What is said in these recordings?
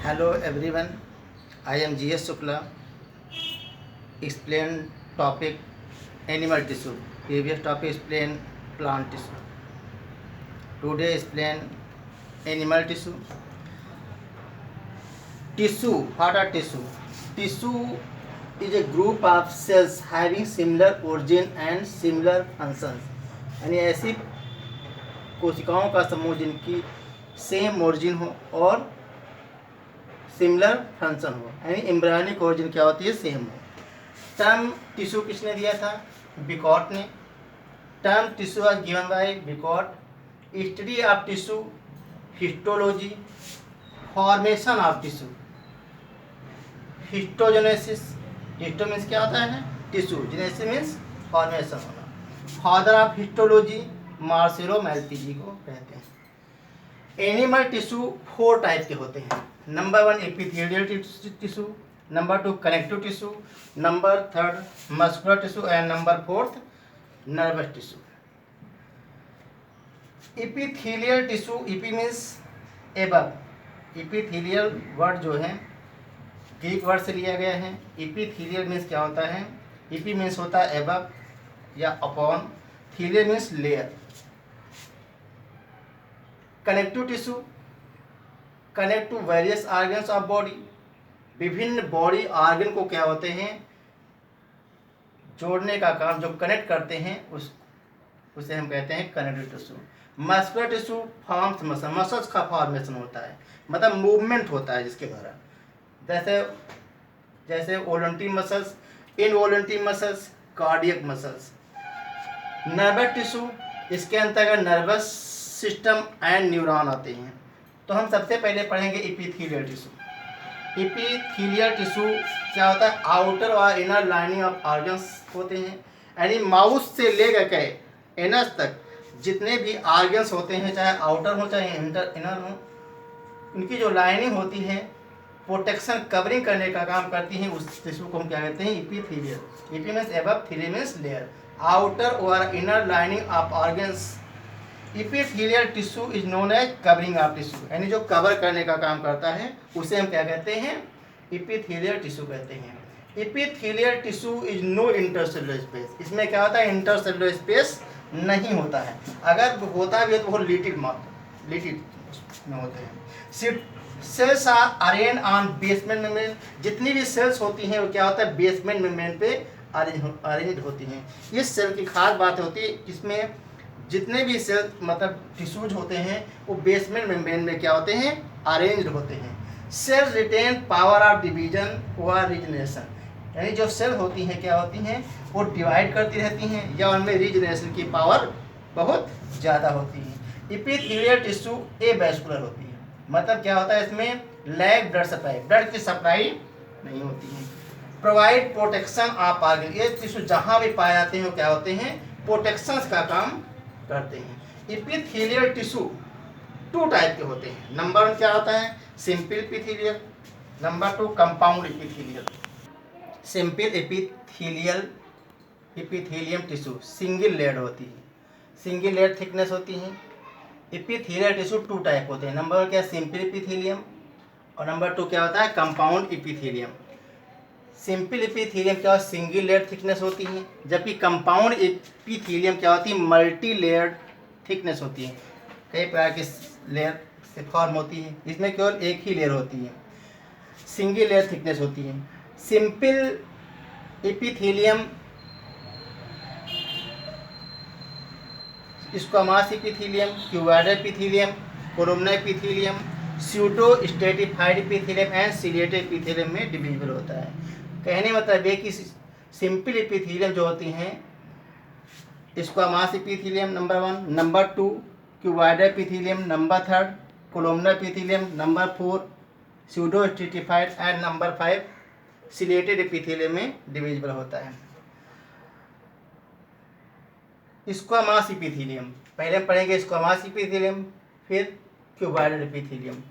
Hello everyone, I am GS Shukla. Explain topic animal tissue. Previous topic explain plant tissue. Today explain animal tissue. Tissue. What are tissue? Tissue is a group of cells having similar origin and similar functions. यानी ऐसी कोशिकाओं का समूह जिनकी same origin हो और similar function हो, यानी एम्ब्रियोनिक ओरिजिन क्या होती है, सेम हो। टर्म टिश्यू किसने दिया था? बिकॉट ने। Term tissue was given by Bichat. Study of tissue, histology, formation of tissue, histogenesis. Histo means क्या होता है? टिश्यू। जेनेसिस मीन्स फॉर्मेशन होना। Father of histology Marcello Malpighi को कहते हैं। एनिमल टिश्यू 4 टाइप के होते हैं। Number 1 epithelial tissue, number 2 connective tissue, number 3 muscular tissue and number 4 nervous tissue. Epithelial tissue, EP means above. Epithelial word जो है Greek word से लिया गया है। एपिथेलियल मीन्स क्या होता है? ईपी मीन्स होता है एबव या upon, thelial means layer. Connective tissue connect to various organs of body. विभिन्न बॉडी ऑर्गन को क्या होते हैं, जोड़ने का काम, जो कनेक्ट करते हैं उसे हम कहते हैं connective tissue. Muscular tissue forms muscle, muscles का फॉर्मेशन होता है, मतलब मूवमेंट होता है जिसके द्वारा, जैसे voluntary muscles, involuntary muscles, cardiac muscles. Nervous tissue, इसके अंतर्गत नर्वस सिस्टम एंड न्यूरॉन आते हैं। तो हम सबसे पहले पढ़ेंगे एपिथेलियल टिश्यू। एपिथेलियल टिश्यू क्या होता है? आउटर और इनर लाइनिंग ऑफ ऑर्गन्स होते हैं, यानी माउस से लेकर के एनस तक जितने भी ऑर्गन्स होते हैं, चाहे आउटर हो चाहे इनर हो, उनकी जो लाइनिंग होती है प्रोटेक्शन कवरिंग करने का काम करती है। उस टिश्यू को हम क्या कहते हैं? Epithelial. Epi means above, thelial means layer. Outer और inner lining of organs. Epithelial tissue is known as covering of tissue, यानी जो कवर करने का काम करता है उसे हम क्या कहते हैं? एपिथेलियल टिश्यू कहते हैं। Epithelial tissue is no intercellular space. इसमें क्या होता है? इंटरसेलुलर स्पेस नहीं होता है। अगर होता भी है तो वो लिटिड में होते हैं। Cells are arrange on basement membrane. जितनी भी सेल्स होती हैं वो क्या होता है? बेसमेंट मेम्ब्रेन पे अरेंज होती हैं। इस सेल की खास बात होती है, इसमें जितने भी सेल मतलब टिश्यूज होते हैं वो बेसमेंट मेम्ब्रेन में क्या होते हैं? अरेंज्ड होते हैं। Cell retain power of division व रीजनरेशन, यानी जो सेल होती हैं क्या होती हैं? वो डिवाइड करती रहती हैं या उनमें रीजनरेशन की पावर बहुत ज़्यादा होती है। एपिथेलियल टिश्यू एवैस्कुलर होती है, मतलब क्या होता है? इसमें लैग ब्लड सप्लाई, ब्लड की सप्लाई नहीं होती है। प्रोवाइड प्रोटेक्शन ऑफ ऑर्गन, ये टिश्यू जहाँ भी पाए जाते हैं वो क्या होते हैं? प्रोटेक्शंस का काम करते हैं। एपिथेलियल टिश्यू 2 टाइप के होते हैं। नंबर 1 क्या होता है? Simple epithelial, number 2 compound epithelial. Simple epithelium tissue single layer होती है, सिंगल लेयर थिकनेस होती है। एपिथेलियल टिश्यू 2 टाइप होते हैं। नंबर 1 क्या? सिंपल एपिथेलियम, और नंबर 2 क्या होता है? Compound epithelium. सिंपल एपिथेलियम क्या होता है? सिंगल लेयर थिकनेस होती है, जबकि कंपाउंड एपिथेलियम क्या होती है? मल्टी लेयर थिकनेस होती है, कई प्रकार की लेयर से फॉर्म होती है। इसमें केवल एक ही लेयर होती है, सिंगल लेयर थिकनेस होती है। Simple epithelium squamous epithelium, cuboidal epithelium, columnar epithelium, pseudo stratified epithelium and ciliated epithelium में डिविजिबल होता है। कहने मतलब ये कि सिंपल एपिथेलियम जो होती हैं, squamous epithelium number 1, number 2 cuboidal epithelium, number 3 columnar epithelium, number 4 pseudo stratified and number 5 ciliated epithelium में डिविजिबल होता है। स्क्वामस एपिथेलियम, पहले हम पढ़ेंगे स्क्वामस एपिथेलियम, फिर क्यूबॉइडल एपिथेलियम।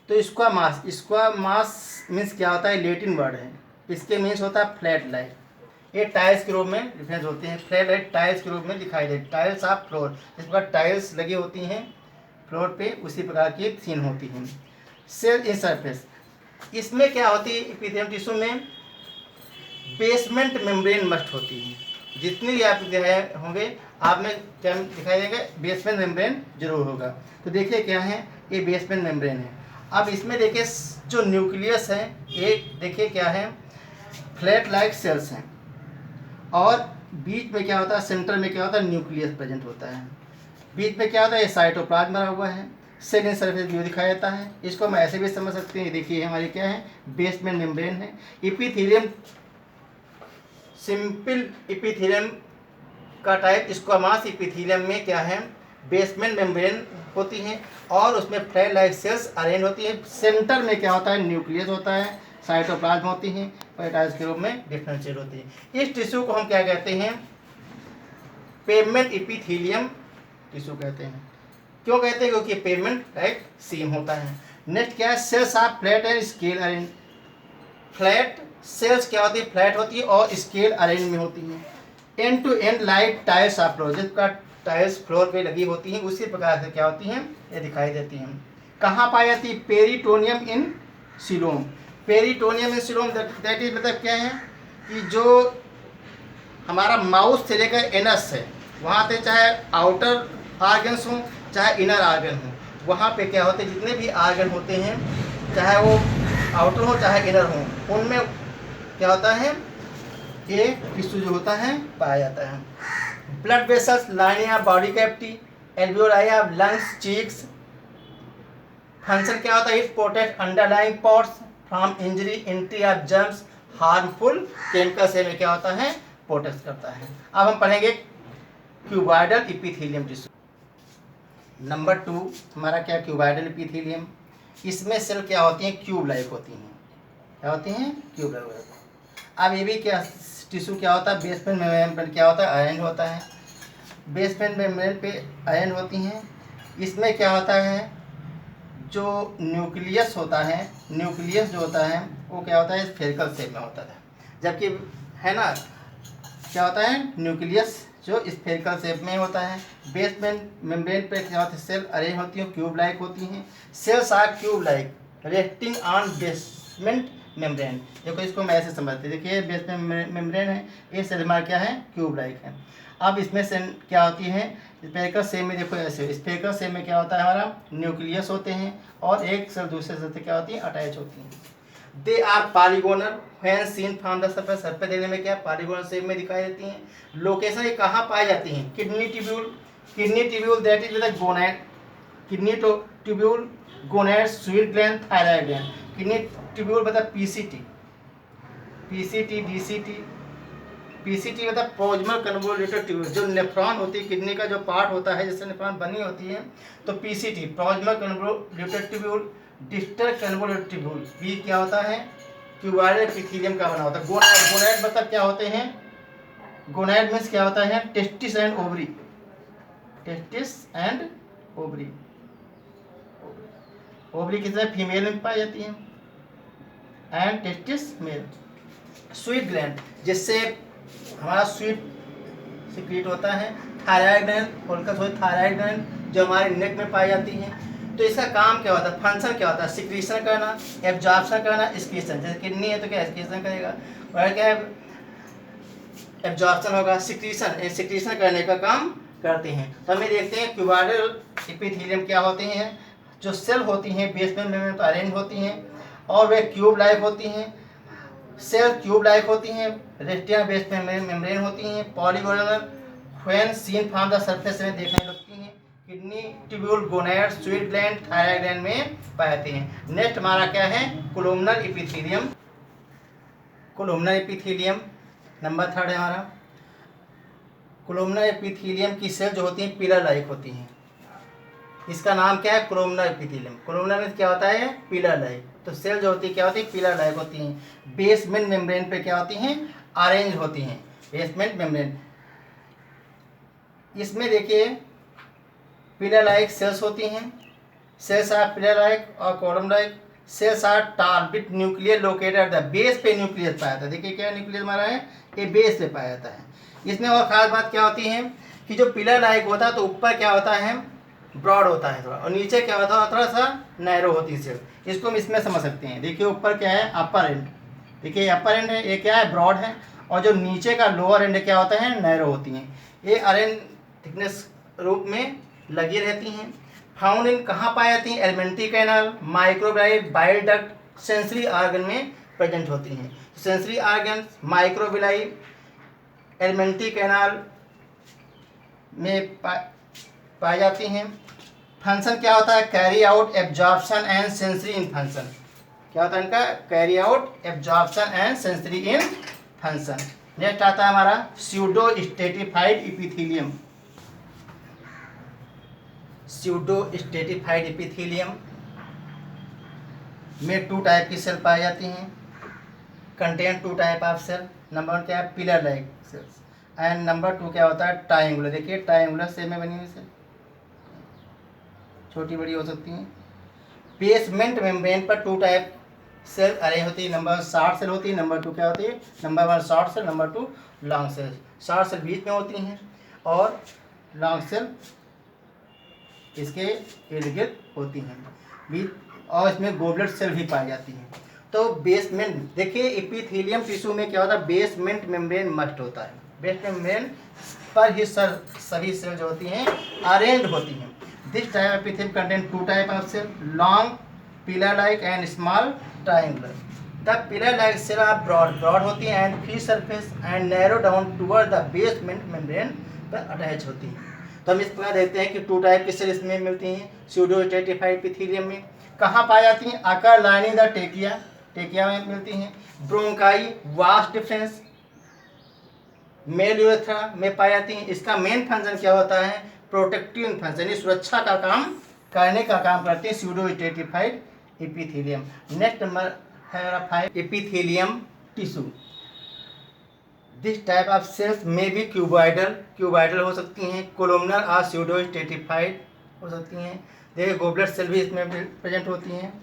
तो स्क्वामस मीन्स क्या होता है? लैटिन वर्ड है, इसके मीन्स होता है फ्लैट लाइट। ये टाइल्स के रूप में डिफरेंस होते हैं। फ्लैट लाइट टाइल्स के रूप में दिखाई देती, टाइल्स ऑफ फ्लोर, इस प्रकार टाइल्स लगी होती हैं फ्लोर पे, उसी प्रकार की सीन होती हैं। सेल इन सरफेस, इसमें क्या होती है एपिथेलियम टिश्यू में, बेसमेंट मेम्ब्रेन मस्ट होती है। जितनी भी आप होंगे आप में क्या दिखाई देगा, बेसमेंट मेम्ब्रेन जरूर होगा। तो देखिए क्या है, ये बेसमेंट मेम्ब्रेन है। अब इसमें देखिए जो न्यूक्लियस है, ये देखिए क्या है, फ्लैट लाइक सेल्स हैं, और बीच में क्या होता है, सेंटर में क्या होता है, न्यूक्लियस प्रेजेंट होता है। बीच में क्या होता है, ये साइटोप्लाज्म भरा हुआ है, सेल इन सरफेस व्यू दिखाया जाता है। इसको हम ऐसे भी समझ सकते हैं, देखिए हमारी क्या है, बेसमेंट मेम्ब्रेन है। एपिथेलियम, सिंपल एपिथेलियम का टाइप स्क्वामस एपिथेलियम में क्या है, बेसमेंट मेम्ब्रेन होती हैं और उसमें फ्लैट लाइक सेल्स अरेंज होती है। सेंटर में क्या होता है, न्यूक्लियस होता है, साइटोप्लाज्म होती हैं, पेटाइज के रूप में डिफरेंशिएट होती है। इस टिश्यू को हम क्या कहते हैं, पेवमेंट एपिथेलियम टिश्यू कहते हैं। क्यों कहते हैं, क्योंकि पेवमेंट लाइक सीम होता है। नेक्स्ट क्या है, cells are flat and scale arrange. Flat cells क्या होती है, फ्लैट होती है और स्केल अरेंज में होती हैं। End to end like tiles of floor, जिसका टाइल्स फ्लोर पे लगी होती हैं, उसी प्रकार से क्या होती हैं, ये दिखाई देती हैं। कहाँ पाई जाती है, peritoneum in coelom. Peritoneum in coelom that is मतलब क्या है कि जो हमारा माउथ से लेकर एनस है, वहाँ पे चाहे आउटर आर्गन्स हों चाहे इनर आर्गन हो, वहाँ पे क्या होते हैं, जितने भी आर्गन होते हैं, चाहे वो आउटर हो चाहे इनर हो, उनमें क्या होता है, ये टिश्यू जो होता है पाया जाता है। Blood vessels lining of body cavity, alveoli of lungs, cheeks. Function क्या होता है, it protect underlying pots from injury, entry of germs, harmful chemical से में क्या होता है, प्रोटेक्ट करता है। अब हम पढ़ेंगे क्यूबॉइडल एपिथेलियम टिश्यू। नंबर 2 हमारा क्या, क्यूबॉइडल एपिथेलियम। इसमें सेल क्या होती हैं, क्यूब लाइक होती हैं। क्या होती हैं, क्यूब लाइक होती हैं। अब ये भी क्या टिश्यू क्या होता है, बेसमेंट मेम्ब्रेन पर क्या होता है, अरेंज होता है। बेसमेंट मेम्ब्रेन पे अरेंज होती हैं। इसमें क्या होता है, जो न्यूक्लियस होता है, न्यूक्लियस जो होता है वो क्या होता है, स्फेरिकल शेप में होता है। जबकि है ना, क्या होता है, न्यूक्लियस जो स्फेरिकल शेप में होता है। बेसमेंट मेम्ब्रेन पे क्या होता है, सेल अरेंज होती हैं, क्यूब लाइक होती हैं। Cells are cube like resting on basement membrane. देखो इसको हम ऐसे समझते हैं, देखिए बेसमेंट मेम्ब्रेन है, ये सेल हमारा क्या है, क्यूब लाइक है। अब इसमें से क्या होती है, स्फेरिकल शेप में, देखो ऐसे स्फेरिकल शेप में क्या होता है, हमारा न्यूक्लियस होते हैं और एक सेल दूसरे सेल से क्या होती है, अटैच होती हैं। They are polygonal when seen from the surface, surface देखने में क्या पॉलीगोनल शेप में दिखाई देती हैं। लोकेशन ये कहाँ पाई जाती हैं, kidney tubule, kidney tubule that is with gonad, kidney tubule, gonad, sweat gland, thyroid gland. Kidney tubule मतलब पीसीटी, पीसीटी, डीसीटी। पीसीटी मतलब प्रोक्सिमल कन्वोल्यूटेड ट्यूब्यूल, जो नेफ्रॉन होती है, किडनी का जो पार्ट होता है जिससे नेफ्रॉन बनी होती है, तो PCT proximal convoluted tubule. Distal convoluted tubule भी क्या होता है, क्यूबॉइडल एपिथेलियम का बना होता है। गोनैड, गोनैड मतलब क्या होते हैं, गोनैड मीन्स क्या होता है, testis and ovary, testis and ovary. Ovary किस तरह फीमेल में पाई जाती है, and testis male. Sweat gland, जिससे हमारा स्वीट सिक्रीट होता है। थायराइड ग्लैंड, फोकस हो थायराइड ग्लैंड, जो हमारे नेक में पाई जाती हैं। तो इसका काम क्या होता है, फंक्शन क्या होता है, सिक्रीशन करना, एब्जॉर्प्शन करना, एक्सक्रीशन। जैसे किडनी है तो क्या एक्सक्रीशन करेगा, और क्या एब्जॉर्प्शन होगा, सिक्रीशन, सिक्रीशन करने का काम करते हैं। तो हमें देखते हैं क्यूबॉइडल एपिथेलियम क्या होते हैं। जो सेल होती हैं बेसमेंट मेम्ब्रेन पर अरेंज होती हैं और वे क्यूब लाइक होती हैं। सेल क्यूब लाइक होती हैं, रेस्टिंग बेसमेंट मेम्ब्रेन होती हैं, polygonal when seen from the surface में देखने लगती हैं। Kidney tubule, gonad, sweat gland, thyroid gland में पाए जाते हैं। नेक्स्ट हमारा क्या है, columnar epithelium. Columnar epithelium number 3 है हमारा। कोलुमनर एपिथेलियम की सेल जो होती हैं पिलर लाइक होती हैं। इसका नाम क्या है, कोलुमनर एपिथेलियम। कोलुमनर में क्या होता है, पिलर लाइक। तो सेल जो होती है क्या होती है, पिलर लाइक होती हैं। बेसमेंट मेम्ब्रेन पे क्या होती हैं, अरेंज होती हैं, बेसमेंट मेम्ब्रेन। इसमें देखिए पिलर लाइक सेल्स होती हैं। सेल्स आर पिलर लाइक और कॉलम लाइक। सेल्स आर टाल with nuclear located at the base पे न्यूक्लियस पाया जाता है। देखिए क्या न्यूक्लियस हमारा है, ये बेस पे पाया जाता है। इसमें और खास बात क्या होती है कि जो पिलर लाइक होता है तो ऊपर क्या होता है, ब्रॉड होता है थोड़ा, और नीचे क्या होता है थोड़ा सा नैरो होती है सेल। इसको हम इसमें समझ सकते हैं। देखिए ऊपर क्या है, अपर एंड, देखिए अपर एंड है, ये क्या है, ब्रॉड है, और जो नीचे का लोअर एंड क्या होता है, नैरो होती हैं। ये अरेंज थिकनेस रूप में लगी रहती हैं। फाउंड इन कहाँ पाई जाती हैं, alimentary canal, microvilli, bile duct, sensory organ में प्रेजेंट होती हैं। Sensory organ, microvilli, alimentary canal में पाई जाती हैं। फंक्शन क्या होता है, carry out, absorption and sensory in function. क्या होता है इनका, carry out, absorption and sensory in function. Next आता है हमारा pseudo stratified epithelium. Pseudo stratified epithelium में 2 टाइप की सेल पाई जाती हैं। Contain 2 type of cell. Number 1 क्या है, pillar like cells, and number 2 क्या होता है, ट्रायंगुलर। देखिए ट्रायंगुलर शेप में बनी हुई सेल, छोटी बड़ी हो सकती हैं। बेसमेंट मेम्ब्रेन पर 2 टाइप सेल अरेंज होती है। नंबर 1 शॉर्ट सेल होती है, नंबर 2 क्या होती है, number 1 short sell, number 2 long sell. Short sell बीच में होती हैं और लॉन्ग सेल इसके इर्द गिर्द होती हैं बीच, और इसमें गोबलेट सेल भी पाई जाती हैं। तो बेसमेंट, देखिए एपिथेलियम टिश्यू में क्या होता है, बेसमेंट मेम्ब्रेन मस्ट होता है। बेसमेंट मेम्ब्रेन पर ही सभी सेल जो होती हैं अरेंज होती हैं। This type of epithelium contain 2 type of cell, long pillar like and small triangular. The pillar like cell are broad होती हैं and free surface and narrow down toward the basement membrane पर attach होती हैं। तो हम इस प्रकार देखते हैं कि 2 टाइप की सेल इसमें मिलती हैं स्यूडो स्ट्रेटिफाइड एपिथेलियम में। कहाँ पाई जाती हैं, आकार लाइनिंग द टेकिया में मिलती हैं। Bronchi, vas deferens, male urethra में पाई जाती हैं। इसका मेन फंक्शन क्या होता है, प्रोटेक्टिव फंक्शन, यानी सुरक्षा का काम करने का काम करते हैं pseudo stratified epithelium. Next number है 5 epithelium tissue. This type of cells में भी क्यूबॉइडल हो सकती हैं, कोलुमनर और स्यूडो स्ट्रेटिफाइड हो सकती हैं। देखिए गोबलेट सेल भी इसमें प्रेजेंट होती हैं।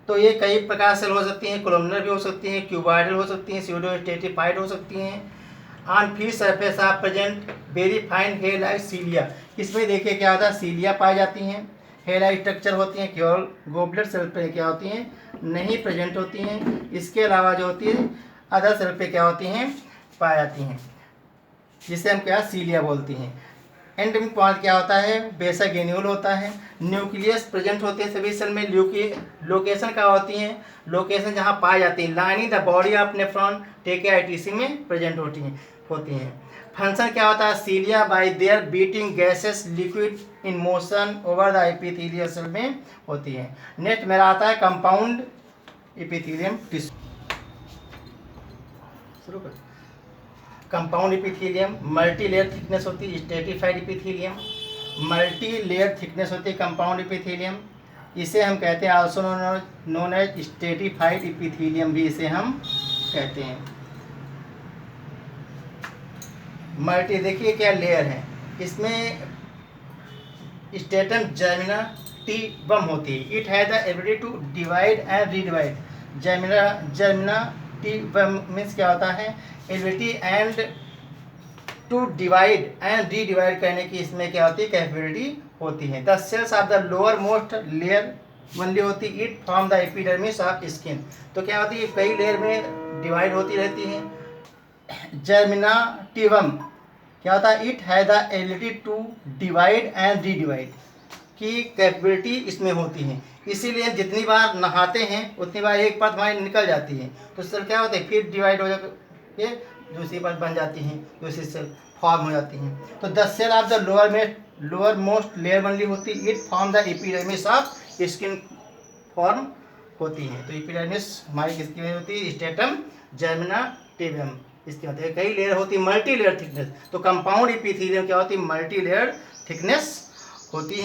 तो ये कई प्रकार सेल हो सकती हैं, कोलुमनर भी हो सकती हैं, क्यूबॉइडल हो सकती हैं, स्यूडो स्ट्रेटिफाइड हो सकती हैं। On free surface of present very fine hair like cilia. इसमें देखिए क्या होता है, सीलिया पाई जाती हैं, हेयर लाइक स्ट्रक्चर होती हैं, केवल गोबलेट सेल पे क्या होती हैं, नहीं प्रेजेंट होती हैं। इसके अलावा जो होती है अदर सेल पे क्या होती हैं, पाई जाती हैं, जिसे हम क्या सीलिया बोलती हैं। एंड पॉइंट क्या होता है, बेसा गेन्यूल होता है। न्यूक्लियस प्रेजेंट होते हैं सभी सेल में। लोकेशन क्या होती हैं, लोकेशन जहाँ पाई जाती है lining the body of nephron टेकिया में प्रेजेंट होती हैं। फंक्शन क्या होता है, cilia by their beating gases liquid in motion over the epithelial cell में होती है। नेक्स्ट मेरा आता है कंपाउंड एपिथेलियम टिश्यू। शुरू कर। Compound epithelium multi layer thickness होती है, stratified epithelium multi layer thickness होती है कंपाउंड एपिथेलियम। इसे हम कहते हैं also known as stratified epithelium, भी इसे हम कहते हैं। मल्टी, देखिए क्या लेयर है, इसमें स्टेटम जर्मिनाटिवम होती है। It has the ability to divide and redivide. Germinativum means क्या होता है, ability and to divide and redivide करने की इसमें क्या होती है, कैपेबिलिटी होती है। The cells of the lower most layer only होती है, it from the epidermis of skin. तो क्या होती है, कई लेयर में डिवाइड होती रहती है। जर्मिनाटिवम क्या होता है, it has the ability to divide and redivide की कैपेबिलिटी इसमें होती है। इसीलिए हम जितनी बार नहाते हैं उतनी बार एक परत हमारी निकल जाती है, तो सेल क्या होते हैं, फिर डिवाइड हो जाकर दूसरी परत बन जाती हैं, दूसरी सेल फॉर्म हो जाती हैं। तो the cell of the lower most layer only होती है, it form the epidermis of skin form होती हैं। तो एपिडर्मिस हमारी किसकी वजह होती है, स्टेटम जर्मिनाटिवम इसकी होती है। कई लेयर होती है, मल्टी लेयर थिकनेस। तो कंपाउंड एपिथेलियम क्या होती है, मल्टी लेयर थिकनेस होती है।